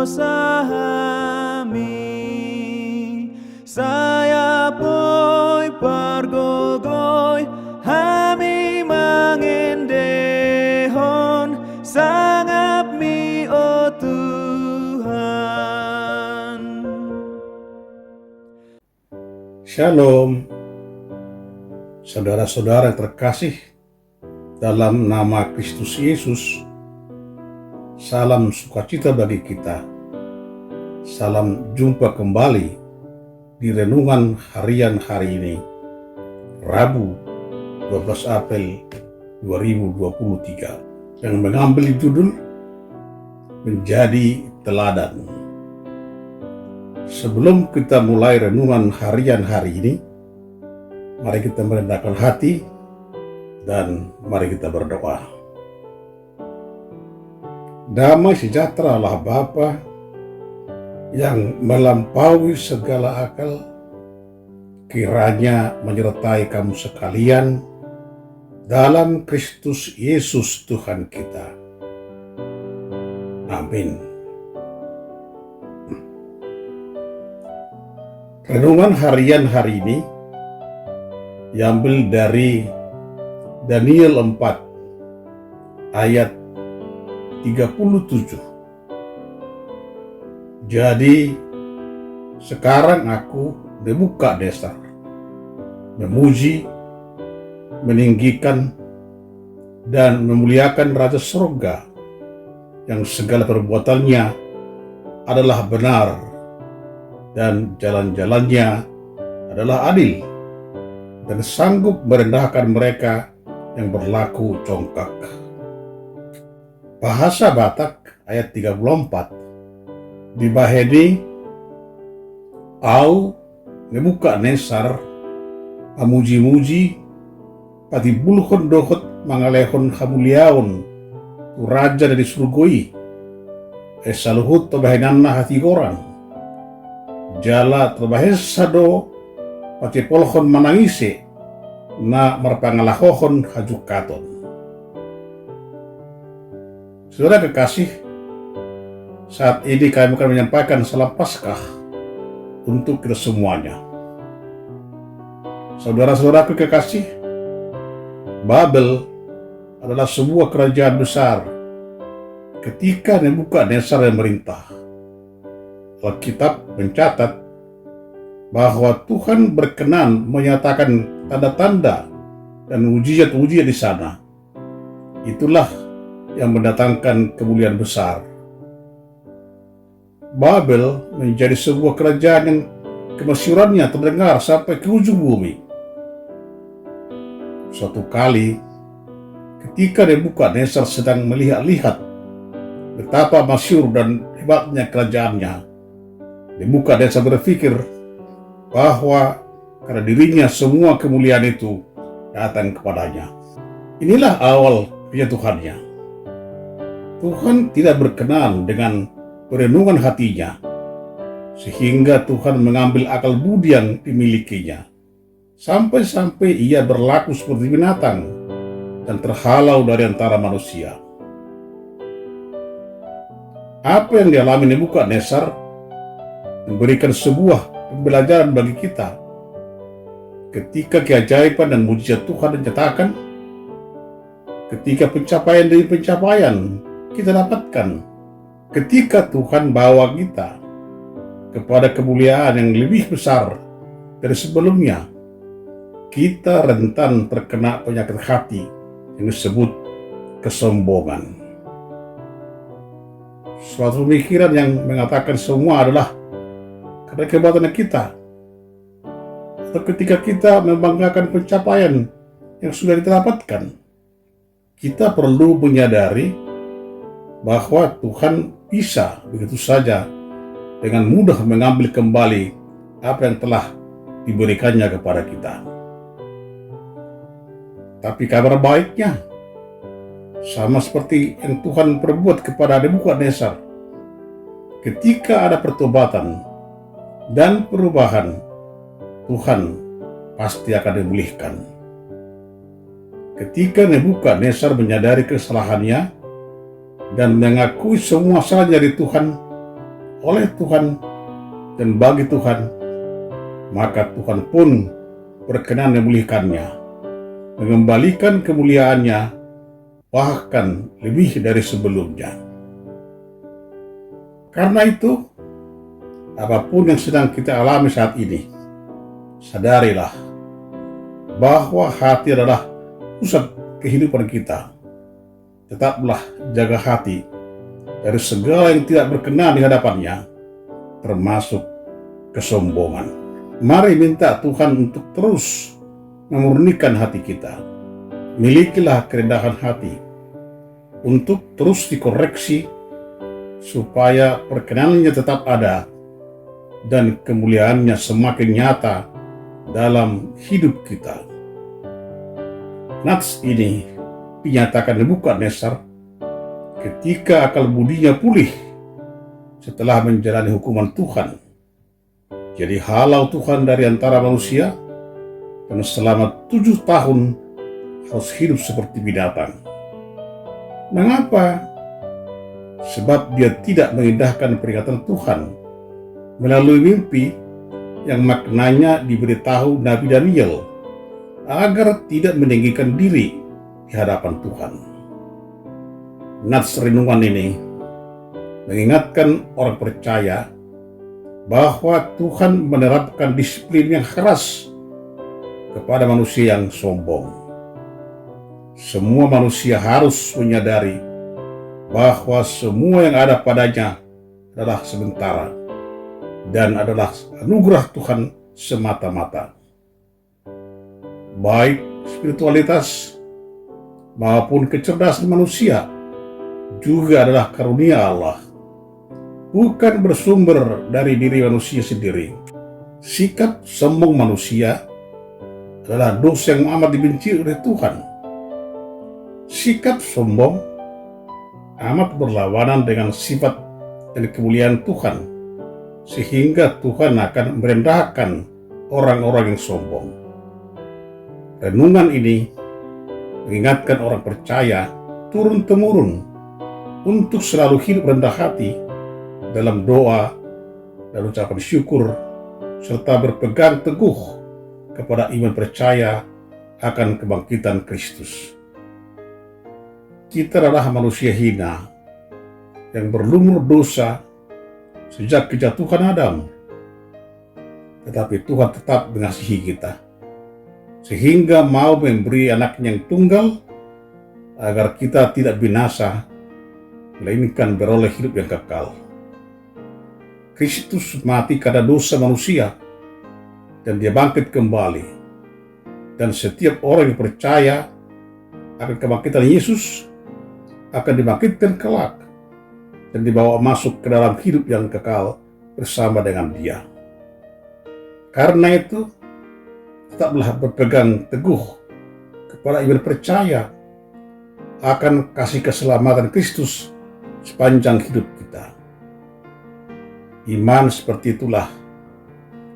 sahami saya poi pargogoi hami mangendehon sangap mi o Tuhan. Shalom, saudara-saudara terkasih dalam nama Kristus Yesus. Salam sukacita bagi kita. Salam jumpa kembali di renungan harian hari ini, Rabu 12 April 2023, yang mengambil judul Menjadi Teladan. Sebelum kita mulai renungan harian hari ini, mari kita merendahkan hati dan mari kita berdoa. Damai sejahtera Allah Bapa yang melampaui segala akal, kiranya menyertai kamu sekalian dalam Kristus Yesus Tuhan kita. Amin. Renungan harian hari ini diambil dari Daniel 4 ayat 37. Jadi sekarang aku Nebukadnezar memuji, meninggikan, dan memuliakan Raja Sorga yang segala perbuatannya adalah benar dan jalan-jalannya adalah adil, dan sanggup merendahkan mereka yang berlaku congkak. Bahasa Batak ayat 34 dibahedi au Nebukadnezar amuji-muji pati bulhon dohot mangalehon hamuliaon tu raja dari surgoi esaluhut tobahenanna hati orang jala tobahesado pati polhon manangise na marpangalahohon hajukaton. Saudara kekasih, saat ini kami akan menyampaikan salam Paskah untuk kita semuanya. Saudara-saudaraku kekasih, Babel adalah sebuah kerajaan besar ketika Nebukadnezar yang merintah. Alkitab mencatat bahwa Tuhan berkenan menyatakan tanda-tanda dan mujizat-mujizat di sana. Itulah yang mendatangkan kemuliaan besar. Babel menjadi sebuah kerajaan yang kemasyhurannya terdengar sampai ke ujung bumi. Suatu kali, ketika Nebukadnezar sedang melihat-lihat betapa masyhur dan hebatnya kerajaannya, Nebukadnezar berpikir bahwa karena dirinya semua kemuliaan itu datang kepadanya. Inilah awal penyentuhannya. Tuhan tidak berkenan dengan perenungan hatinya, sehingga Tuhan mengambil akal budi yang dimilikinya, sampai-sampai ia berlaku seperti binatang dan terhalau dari antara manusia. Apa yang dialami Nebukadnezar memberikan sebuah pembelajaran bagi kita. Ketika keajaiban dan mujizat Tuhan dinyatakan, ketika pencapaian demi pencapaian kita dapatkan, ketika Tuhan bawa kita kepada kemuliaan yang lebih besar dari sebelumnya, kita rentan terkena penyakit hati yang disebut kesombongan. Suatu pemikiran yang mengatakan semua adalah karena kehebatan kita, atau ketika kita membanggakan pencapaian yang sudah didapatkan, kita perlu menyadari bahwa Tuhan bisa begitu saja dengan mudah mengambil kembali apa yang telah diberikannya kepada kita. Tapi kabar baiknya, sama seperti yang Tuhan perbuat kepada Nebukadnezar, ketika ada pertobatan dan perubahan, Tuhan pasti akan dimulihkan. Ketika Nebukadnezar menyadari kesalahannya dan mengakui semua salah dari Tuhan, oleh Tuhan dan bagi Tuhan, maka Tuhan pun berkenan memulihkannya, mengembalikan kemuliaannya, bahkan lebih dari sebelumnya. Karena itu, apapun yang sedang kita alami saat ini, sadarilah bahwa hati adalah pusat kehidupan kita. Tetaplah jaga hati dari segala yang tidak berkenan di hadapannya, termasuk kesombongan. Mari minta Tuhan untuk terus memurnikan hati kita. Milikilah kerendahan hati untuk terus dikoreksi supaya perkenanannya tetap ada dan kemuliaannya semakin nyata dalam hidup kita. Nats ini dinyatakan Nebukadnezar ketika akal budinya pulih setelah menjalani hukuman Tuhan. Jadi halau Tuhan dari antara manusia dan selama 7 tahun harus hidup seperti binatang. Mengapa? Sebab dia tidak mengindahkan peringatan Tuhan melalui mimpi yang maknanya diberitahu Nabi Daniel agar tidak meninggikan diri di hadapan Tuhan. Nats renungan ini mengingatkan orang percaya bahwa Tuhan menerapkan disiplin yang keras kepada manusia yang sombong. Semua manusia harus menyadari bahwa semua yang ada padanya adalah sementara dan adalah anugerah Tuhan semata-mata. Baik spiritualitas maupun kecerdasan manusia juga adalah karunia Allah, bukan bersumber dari diri manusia sendiri. Sikap sombong manusia adalah dosa yang amat dibenci oleh Tuhan. Sikap sombong amat berlawanan dengan sifat dan kemuliaan Tuhan, sehingga Tuhan akan merendahkan orang-orang yang sombong. Renungan ini mengingatkan orang percaya turun-temurun untuk selalu hidup rendah hati dalam doa dan ucapan syukur, serta berpegang teguh kepada iman percaya akan kebangkitan Kristus. Kita adalah manusia hina yang berlumur dosa sejak kejatuhan Adam. Tetapi Tuhan tetap mengasihi kita, sehingga mau memberi anaknya yang tunggal agar kita tidak binasa, melainkan beroleh hidup yang kekal. Kristus mati karena dosa manusia dan dia bangkit kembali. Dan setiap orang yang percaya akan kebangkitan Yesus akan dibangkitkan kelak dan dibawa masuk ke dalam hidup yang kekal bersama dengan dia. Karena itu, tetaplah berpegang teguh kepada iman percaya akan kasih keselamatan Kristus sepanjang hidup kita. Iman seperti itulah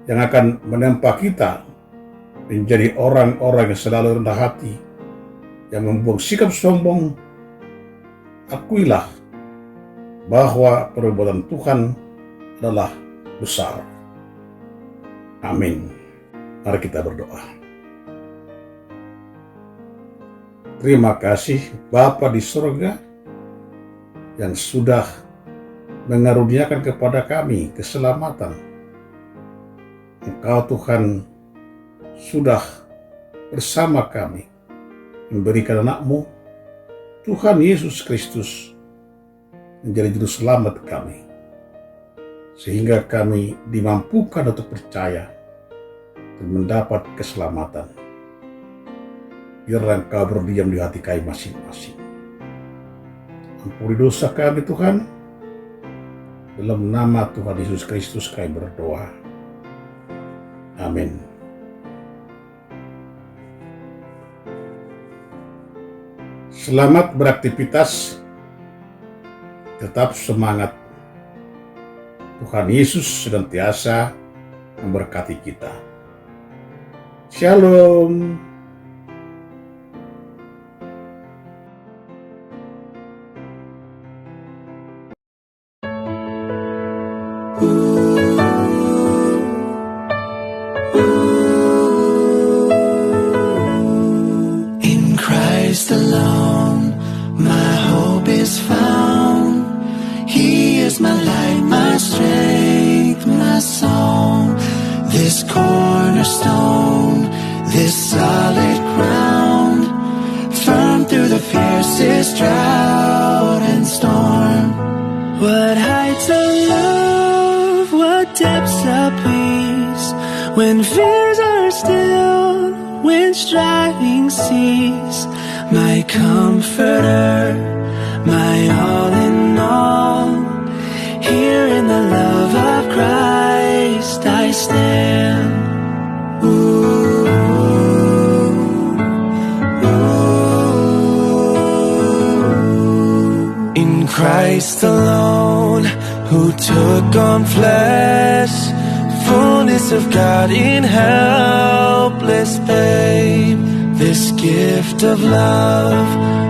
yang akan menempa kita menjadi orang-orang yang selalu rendah hati, yang membuang sikap sombong. Akuilah bahwa perbuatan Tuhan adalah besar. Amin. Mari kita berdoa. Terima kasih Bapa di surga yang sudah mengaruniakan kepada kami keselamatan. Engkau Tuhan sudah bersama kami memberikan anak-Mu, Tuhan Yesus Kristus, menjadi juru selamat kami, sehingga kami dimampukan untuk percaya dan mendapat keselamatan. Biarlah Engkau berdiam di hati kami masing-masing. Ampuni dosa kami Tuhan, dalam nama Tuhan Yesus Kristus kami berdoa. Amin. Selamat beraktivitas, tetap semangat. Tuhan Yesus senantiasa memberkati kita. Shalom. In Christ alone, my hope is found. He is my light, my strength, my song. This cornerstone, this solid ground, firm through the fiercest drought and storm. What heights of love, what depths of peace, when fears are stilled, when striving cease. My comforter, my all in all, here in the love of Christ I stand. In Christ alone, who took on flesh, fullness of God in helpless babe. This gift of love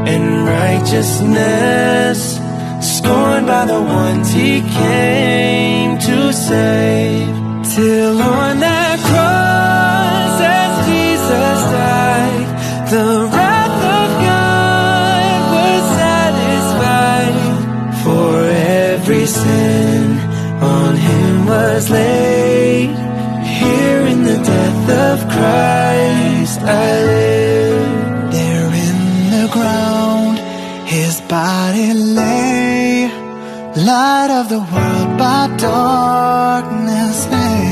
and righteousness, scorned by the ones he came to save. Till on that cross as Jesus died, the wrath of God was satisfied. For every sin on him was laid. Here in the death of Christ I live. There in the ground his body lay, light of the world by darkness made.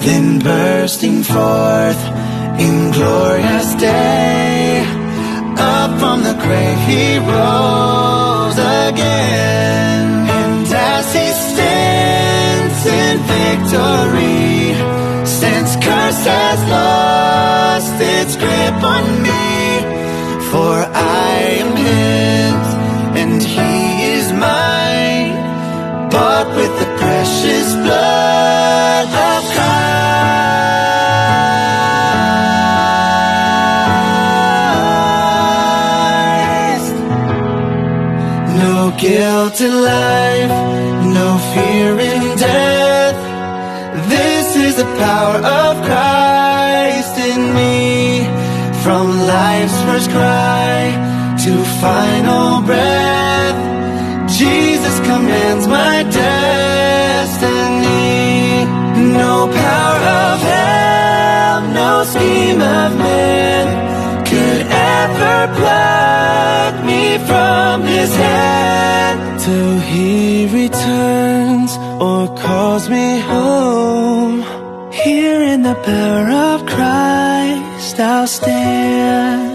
Then bursting forth in glorious day, up from the grave he rose again. And as he stands in victory, since curse has lost its grip on me. For I am his, and he is mine, bought with the precious blood of Christ. No guilt in life, no fear in death. This is the power of Christ in me. From life's first cry to final breath, Jesus commands my destiny. No power of hell, no scheme of man could ever pluck me from his hand. Till he returns or calls me home, here in the power of Christ I'll stand.